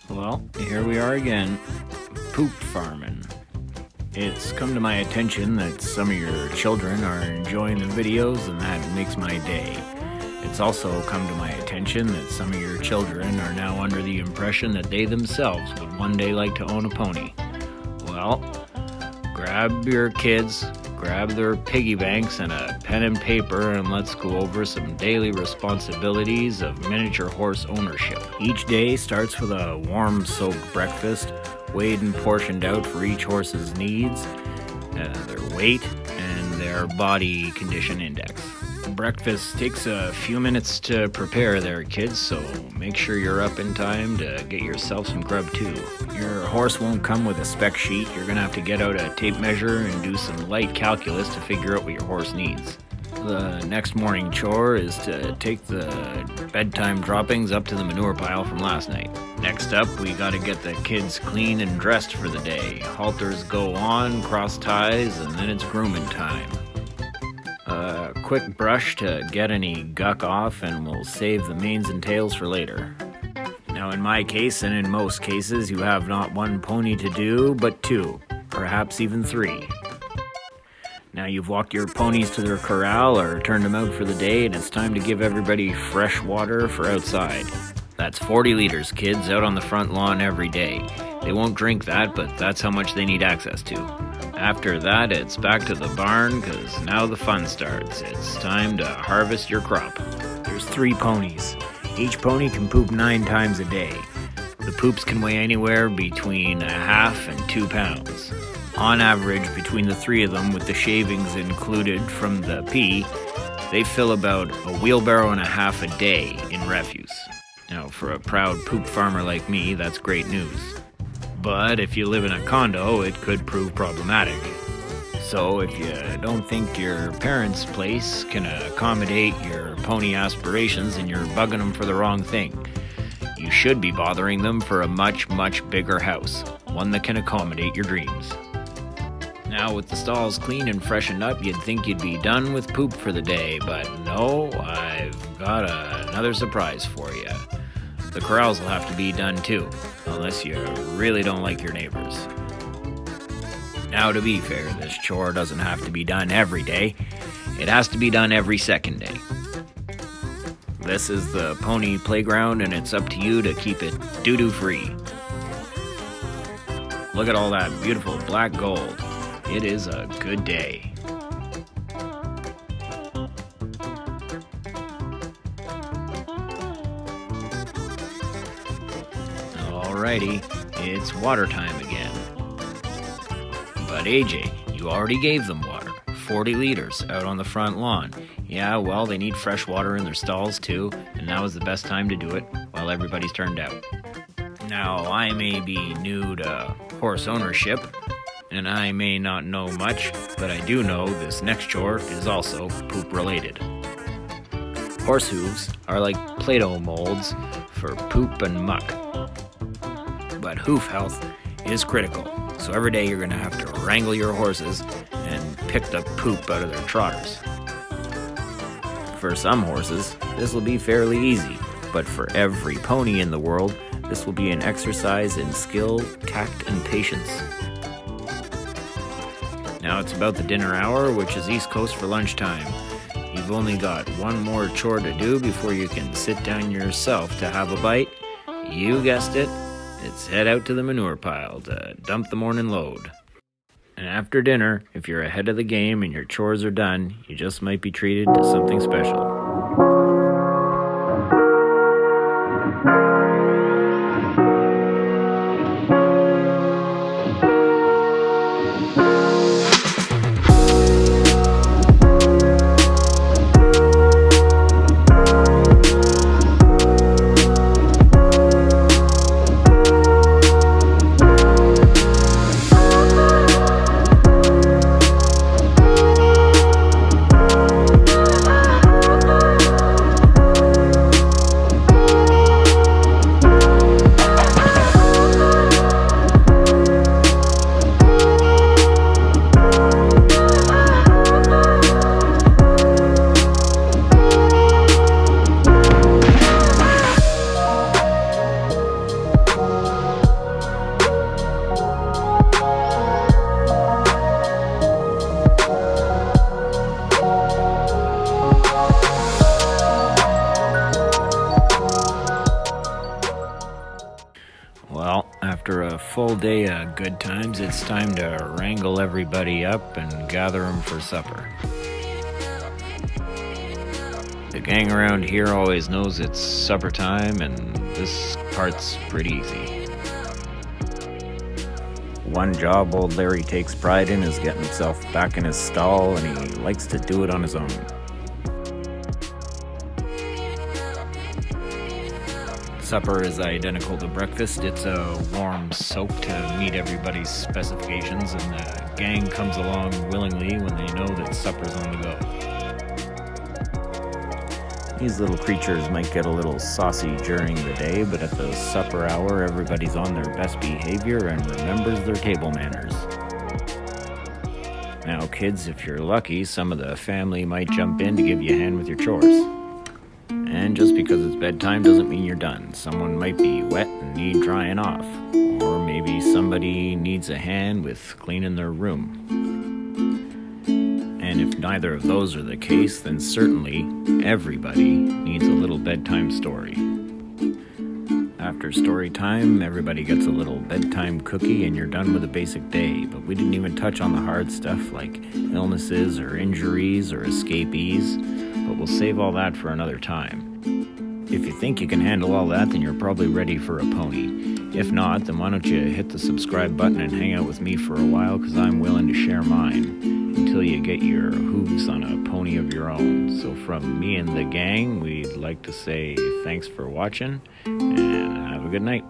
Well, here we are again, poop farming. It's come to my attention that some of your children are enjoying the videos, and that makes my day. It's also come to my attention that some of your children are now under the impression that they themselves would one day like to own a pony. Well, grab your kids, grab their piggy banks and a pen and paper, and let's go over some daily responsibilities of miniature horse ownership. Each day starts with a warm soaked breakfast, weighed and portioned out for each horse's needs, their weight, and their body condition index. Breakfast takes a few minutes to prepare there, kids, so make sure you're up in time to get yourself some grub too. Your horse won't come with a spec sheet. You're gonna have to get out a tape measure and do some light calculus to figure out what your horse needs. The next morning chore is to take the bedtime droppings up to the manure pile from last night. Next up, we gotta get the kids clean and dressed for the day. Halters go on, cross ties, and then it's grooming time. A quick brush to get any guck off, and we'll save the manes and tails for later. Now in my case, and in most cases, you have not one pony to do, but two, perhaps even three. Now you've walked your ponies to their corral or turned them out for the day, and it's time to give everybody fresh water for outside. That's 40 liters, kids, out on the front lawn every day. They won't drink that, but that's how much they need access to. After that, it's back to the barn, because now the fun starts. It's time to harvest your crop. There's 3 ponies. Each pony can poop 9 times a day. The poops can weigh anywhere between a half and 2 pounds. On average, between the 3 of them, with the shavings included from the pee, they fill about a wheelbarrow and a half a day in refuse. Now, for a proud poop farmer like me, that's great news. But if you live in a condo, it could prove problematic. So if you don't think your parents' place can accommodate your pony aspirations, and you're bugging them for the wrong thing, you should be bothering them for a much, much bigger house, one that can accommodate your dreams. Now with the stalls clean and freshened up, you'd think you'd be done with poop for the day, but no, I've got another surprise for you. The corrals will have to be done too, unless you really don't like your neighbors. Now to be fair, this chore doesn't have to be done every day. It has to be done every second day. This is the pony playground, and it's up to you to keep it doo-doo free. Look at all that beautiful black gold. It is a good day. Alrighty, it's water time again. But AJ, you already gave them water, 40 liters out on the front lawn. Yeah, well, they need fresh water in their stalls too, and now is the best time to do it while everybody's turned out. Now, I may be new to horse ownership, and I may not know much, but I do know this next chore is also poop related. Horse hooves are like Play-Doh molds for poop and muck. But hoof health is critical, so every day you're going to have to wrangle your horses and pick the poop out of their trotters. For some horses, this will be fairly easy, but for every pony in the world, this will be an exercise in skill, tact, and patience. Now it's about the dinner hour, which is East Coast for lunchtime. You've only got one more chore to do before you can sit down yourself to have a bite. You guessed it. It's head out to the manure pile to dump the morning load. And after dinner, if you're ahead of the game and your chores are done, you just might be treated to something special. After a full day of good times, it's time to wrangle everybody up and gather them for supper. The gang around here always knows it's supper time, and this part's pretty easy. One job old Larry takes pride in is getting himself back in his stall, and he likes to do it on his own. Supper is identical to breakfast. It's a warm soap to meet everybody's specifications, and the gang comes along willingly when they know that supper's on the go. These little creatures might get a little saucy during the day, but at the supper hour, everybody's on their best behavior and remembers their table manners. Now, kids, if you're lucky, some of the family might jump in to give you a hand with your chores. And just because it's bedtime doesn't mean you're done. Someone might be wet and need drying off. Or maybe somebody needs a hand with cleaning their room. And if neither of those are the case, then certainly everybody needs a little bedtime story. After story time, everybody gets a little bedtime cookie and you're done with a basic day. But we didn't even touch on the hard stuff like illnesses or injuries or escapees. But we'll save all that for another time. If you think you can handle all that, then you're probably ready for a pony. If not, then why don't you hit the subscribe button and hang out with me for a while, because I'm willing to share mine until you get your hooves on a pony of your own. So from me and the gang, we'd like to say thanks for watching, and have a good night.